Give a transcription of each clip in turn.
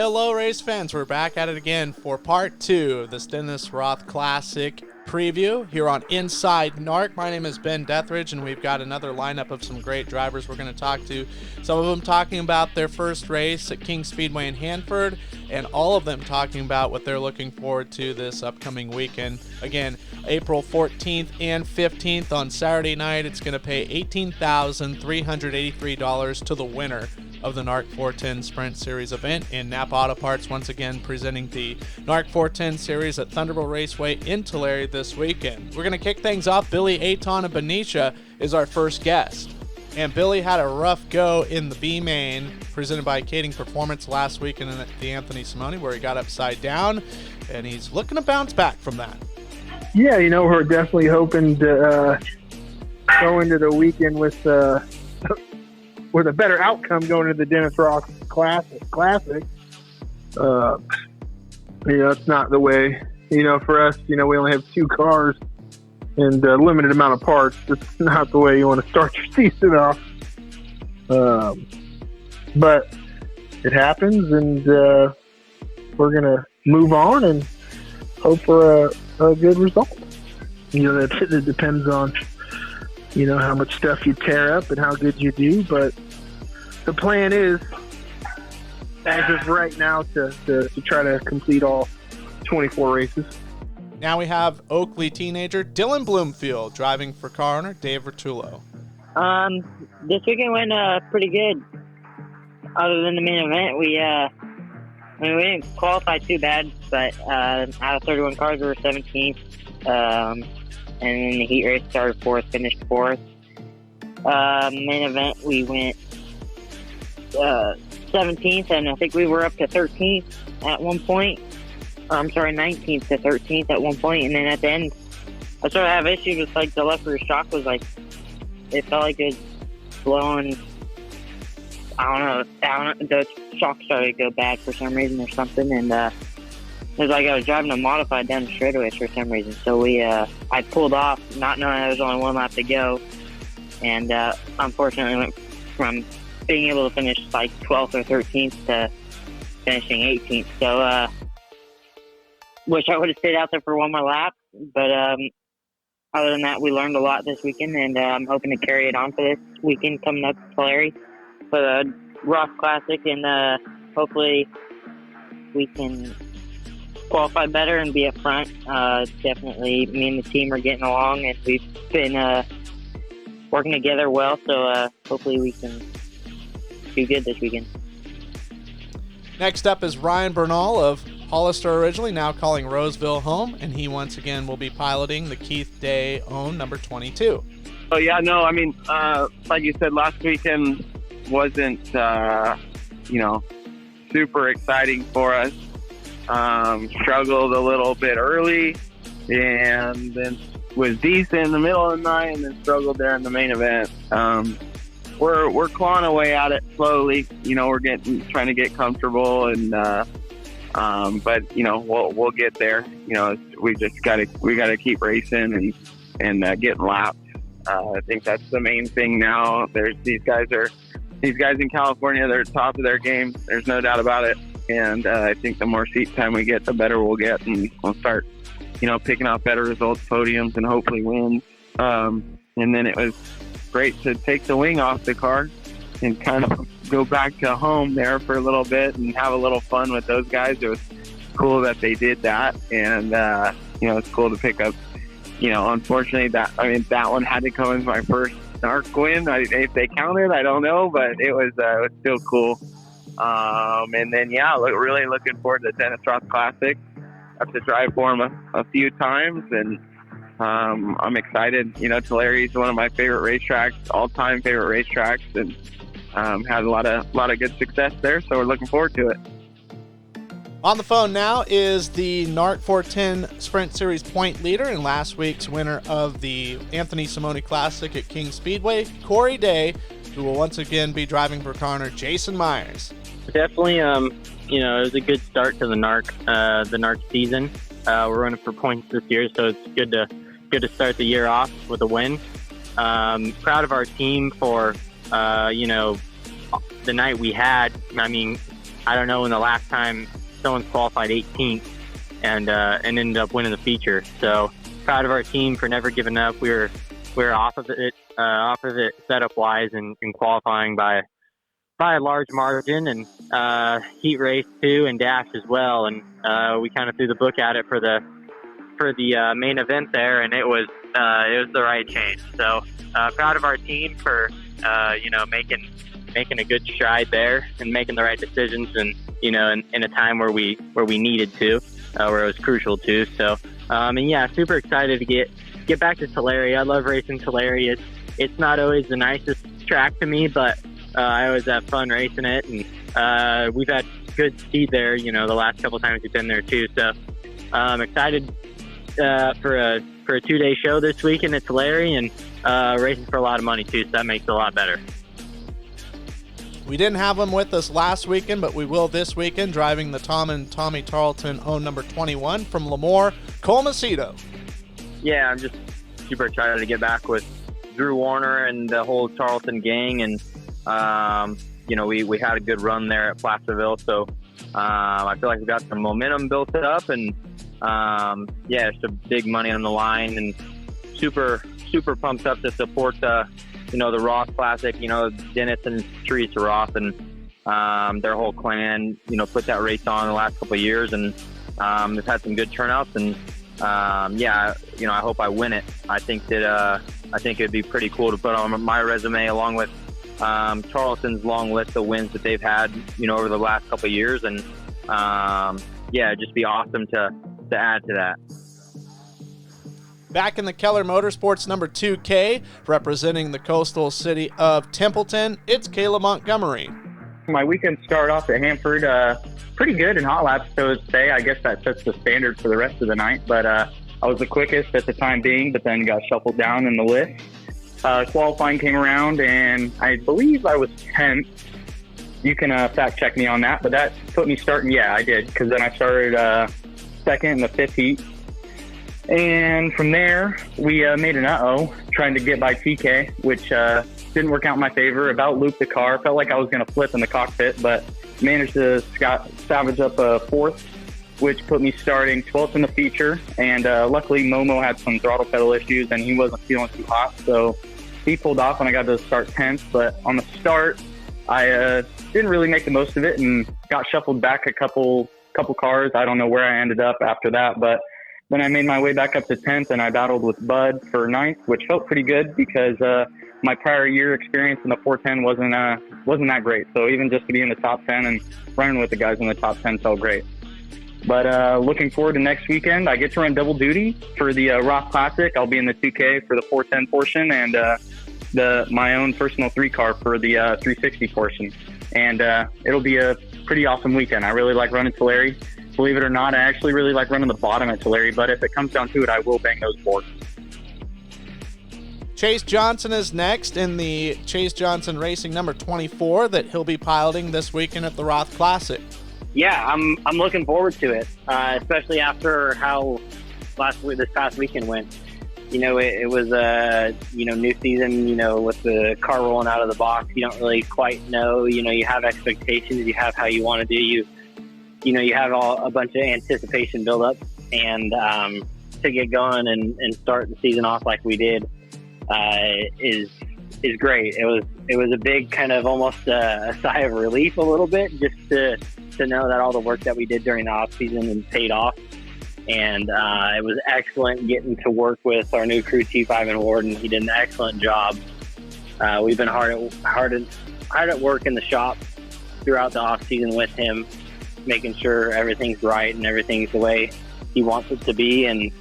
Hello, race fans. We're back at it again for part 2 of this Dennis Roth Classic preview here on Inside NARC. My name is Ben Deathridge, and we've got another lineup of some great drivers we're going to talk to. Some of them talking about their first race at King Speedway in Hanford, and all of them talking about what they're looking forward to this upcoming weekend. Again, April 14th and 15th on Saturday night. It's going to pay $18,383 to the winner of the NARC 410 Sprint Series event, and Napa Auto Parts once again presenting the NARC 410 Series at Thunderbolt Raceway in Tulare this weekend. We're going to kick things off. Billy, Aton, and Benicia is our first guest. And Billy had a rough go in the B main presented by Kaeding Performance last week in the Anthony Simone, where he got upside down, and he's looking to bounce back from that. Yeah, we're definitely hoping to go into the weekend with a better outcome going into the Dennis Roth Classic. It's not the way, for us, we only have 2 cars and a limited amount of parts. It's not the way you want to start your season off. But it happens, and we're going to move on and hope for a good result. It depends on how much stuff you tear up and how good you do, but the plan is, as of right now, to try to complete all 24 races. Now we have Oakley teenager Dylan Bloomfield driving for car owner Dave Vertullo. This weekend went pretty good. Other than the main event, we didn't qualify too bad, but out of 31 cars, we were 17th. And then the heat race started 4th, finished 4th. Main event, we went 17th, and I think we were up to 13th at one point. 19th to 13th at one point, and then at the end, I started to have issues with the left rear shock was it felt like it was blowing. I don't know. The shock started to go bad for some reason or something, and it was like I was driving a modified down the straightaways for some reason. So I pulled off, not knowing there was only one lap to go, and unfortunately went from being able to finish 12th or 13th to finishing 18th. So wish I would have stayed out there for one more lap, but other than that, we learned a lot this weekend, and I'm hoping to carry it on for this weekend coming up to Tulare for the Roth Classic, and hopefully we can qualify better and be up front. Definitely me and the team are getting along, and we've been working together well, so hopefully we can do good this weekend. Next up is Ryan Bernal of Hollister originally, now calling Roseville home, and he once again will be piloting the Keith Day owned number 22. Oh yeah, no, I mean, like you said, last weekend wasn't, super exciting for us. Struggled a little bit early, and then was decent in the middle of the night, and then struggled there in the main event. We're clawing away at it slowly. We're trying to get comfortable, and but we'll get there. We just gotta keep racing and getting laps. I think that's the main thing now. These guys in California. They're top of their game. There's no doubt about it. And I think the more seat time we get, the better we'll get, and we'll start, picking out better results, podiums, and hopefully wins. And then it was great to take the wing off the car and kind of go back to home there for a little bit and have a little fun with those guys. It was cool that they did that, and it's cool to pick up. Unfortunately, that one had to come as my first NARC win. If they counted, I don't know, but it was still cool. And then really looking forward to the Dennis Roth Classic. I have to drive for him a few times, and I'm excited. Tulare is one of my favorite racetracks, all-time favorite racetracks, and had a lot of good success there. So we're looking forward to it. On the phone now is the NARC 410 Sprint Series point leader and last week's winner of the Anthony Simone Classic at King Speedway, Corey Day, who will once again be driving for car owner Jason Myers. Definitely, it was a good start to the NARC season. We're running for points this year, so it's good to start the year off with a win. Proud of our team for, the night we had. I don't know when the last time someone's qualified 18th and ended up winning the feature. So proud of our team for never giving up. We're off of it setup wise and qualifying by a large margin, and heat race too, and dash as well. And we kind of threw the book at it for the main event there, and it was the right change. So proud of our team for making a good stride there and making the right decisions, and in a time where we needed to, where it was crucial to. So super excited to get back to Tulare. I love racing Tulare. It's not always the nicest track to me, but I always have fun racing it, and we've had good speed there, the last couple times we've been there too. So I'm excited for a 2-day show this weekend at Tulare, and racing for a lot of money too, so that makes it a lot better. We didn't have him with us last weekend, but we will this weekend, driving the Tom and Tommy Tarleton own number 21 from Lemoore, Cole Macedo. Yeah, I'm just super excited to get back with Drew Warner and the whole Tarleton gang, and we had a good run there at Placerville, so I feel like we got some momentum built up, and it's a big money on the line, and super pumped up to support the Roth Classic. Dennis and Teresa Roth and their whole clan put that race on the last couple of years, and they've had some good turnouts, and I hope I win it. I think it'd be pretty cool to put on my resume along with Tarleton's long list of wins that they've had over the last couple of years, and it'd just be awesome to add to that. Back in the Keller Motorsports number 2K, representing the coastal city of Templeton, it's Kaleb Montgomery. My weekend started off at Hanford pretty good in hot laps, so to say. I guess that sets the standard for the rest of the night, but I was the quickest at the time being, but then got shuffled down in the list. Qualifying came around, and I believe I was 10th. You can fact check me on that, but that put me starting. Yeah, I did, because then I started second in the fifth heat. And from there, we made an trying to get by TK, which didn't work out in my favor. About looped the car. Felt like I was going to flip in the cockpit, but managed to salvage up a fourth, which put me starting 12th in the feature. And luckily, Momo had some throttle pedal issues, and he wasn't feeling too hot, so he pulled off when I got to start 10th. But on the start, I didn't really make the most of it and got shuffled back a couple cars. I don't know where I ended up after that, but then I made my way back up to 10th, and I battled with Bud for 9th, which felt pretty good because my prior year experience in the 410 wasn't that great. So even just to be in the top 10 and running with the guys in the top 10 felt great. But looking forward to next weekend. I get to run double duty for the Roth Classic. I'll be in the 2K for the 410 portion, and my own personal 3 car for the 360 portion. And it'll be a pretty awesome weekend. I really like running Tulare. Believe it or not, I actually really like running the bottom at Tulare, but if it comes down to it, I will bang those boards. Chase Johnson is next in the Chase Johnson Racing number 24 that he'll be piloting this weekend at the Roth Classic. Yeah, I'm looking forward to it, especially after how this past weekend went. It was a new season. With the car rolling out of the box, you don't really quite know. You have expectations, you have how you want to do. You have a bunch of anticipation build up, and to get going and start the season off like we did is great. It was a big kind of almost a sigh of relief a little bit, just to know that all the work that we did during the off season and paid off. And it was excellent getting to work with our new crew chief, Ivan Warden. He did an excellent job. We've been hard at work in the shop throughout the off season with him, making sure everything's right and everything's the way he wants it to be. And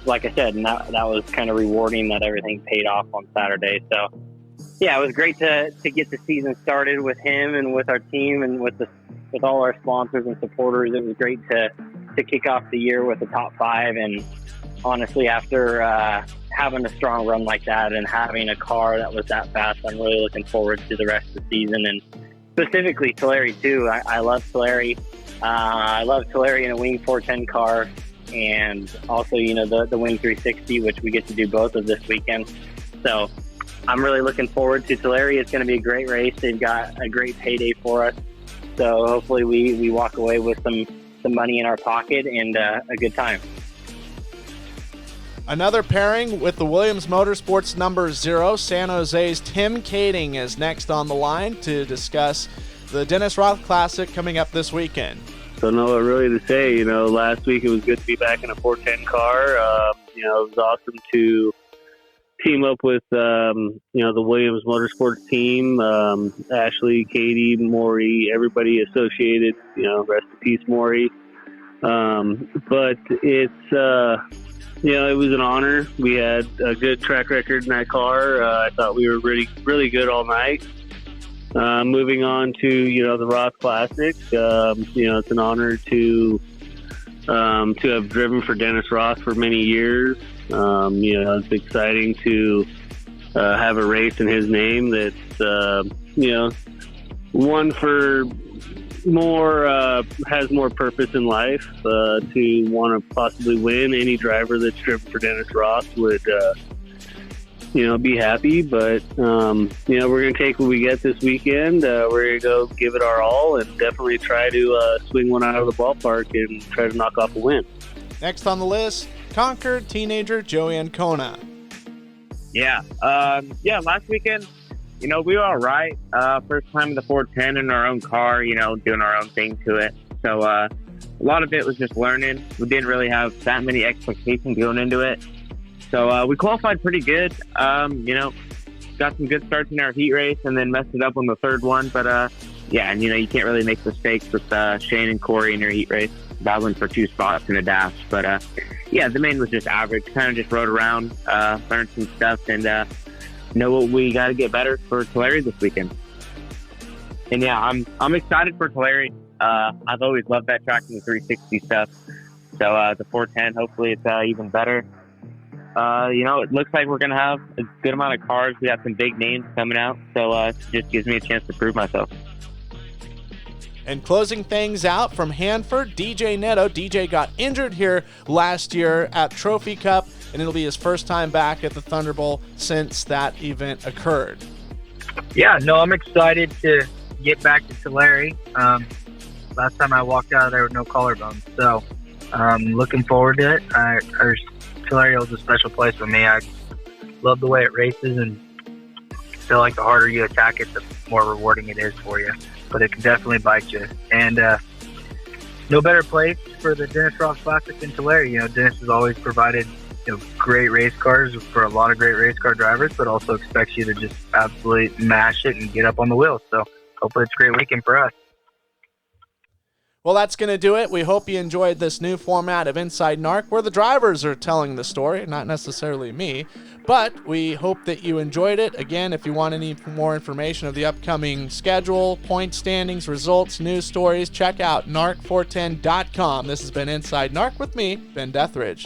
like I said, and that was kind of rewarding that everything paid off on Saturday. So yeah, it was great to get the season started with him and with our team and with all our sponsors and supporters. It was great to kick off the year with the top 5. And honestly, after having a strong run like that and having a car that was that fast, I'm really looking forward to the rest of the season, and specifically Tulare too. I love Tulare. I love Tulare in a Wing 410 car, and also the Wing 360, which we get to do both of this weekend. So I'm really looking forward to Tulare. It's going to be a great race. They've got a great payday for us. So hopefully we walk away with some money in our pocket and a good time. Another pairing with the Williams Motorsports number 0, San Jose's Tim Kaeding is next on the line to discuss the Dennis Roth Classic coming up this weekend. Don't know what really to say. Last week it was good to be back in a 410 car. It was awesome to team up with, the Williams Motorsports team, Ashley, Katie, Maury, everybody associated, rest in peace, Maury. But it's, it was an honor. We had a good track record in that car. I thought we were really, really good all night. Moving on to, the Roth Classic, it's an honor to have driven for Dennis Roth for many years. It's exciting to have a race in his name that's, one for more, has more purpose in life, to want to possibly win. Any driver that's driven for Dennis Roth would, be happy, but, we're going to take what we get this weekend. We're going to go give it our all and definitely try to swing one out of the ballpark and try to knock off a win. Next on the list, Concord teenager Joey Ancona. Yeah. Last weekend, we were all right. First time in the 410 in our own car, doing our own thing to it. So a lot of it was just learning. We didn't really have that many expectations going into it. So we qualified pretty good. Got some good starts in our heat race and then messed it up on the third one. But, you can't really make mistakes with Shane and Corey in your heat race, battling for 2 spots in a dash. But, the main was just average. Kind of just rode around, learned some stuff, and know what we got to get better for Tulare this weekend. And, I'm excited for Tulare. I've always loved that track and the 360 stuff. So the 410, hopefully it's even better. It looks like we're going to have a good amount of cars. We have some big names coming out, so it just gives me a chance to prove myself. And closing things out from Hanford, DJ Netto. DJ got injured here last year at Trophy Cup, and it'll be his first time back at the Thunderbolt since that event occurred. Yeah, no, I'm excited to get back to Tulare. Last time I walked out, there were no collarbones, so looking forward to it. Tulare holds a special place for me. I love the way it races, and feel like the harder you attack it, the more rewarding it is for you. But it can definitely bite you. And no better place for the Dennis Roth Classic than Tulare. Dennis has always provided great race cars for a lot of great race car drivers, but also expects you to just absolutely mash it and get up on the wheel. So hopefully it's a great weekend for us. Well, that's going to do it. We hope you enjoyed this new format of Inside NARC, where the drivers are telling the story, not necessarily me. But we hope that you enjoyed it. Again, if you want any more information of the upcoming schedule, point standings, results, news stories, check out narc410.com. This has been Inside NARC with me, Ben Deathridge.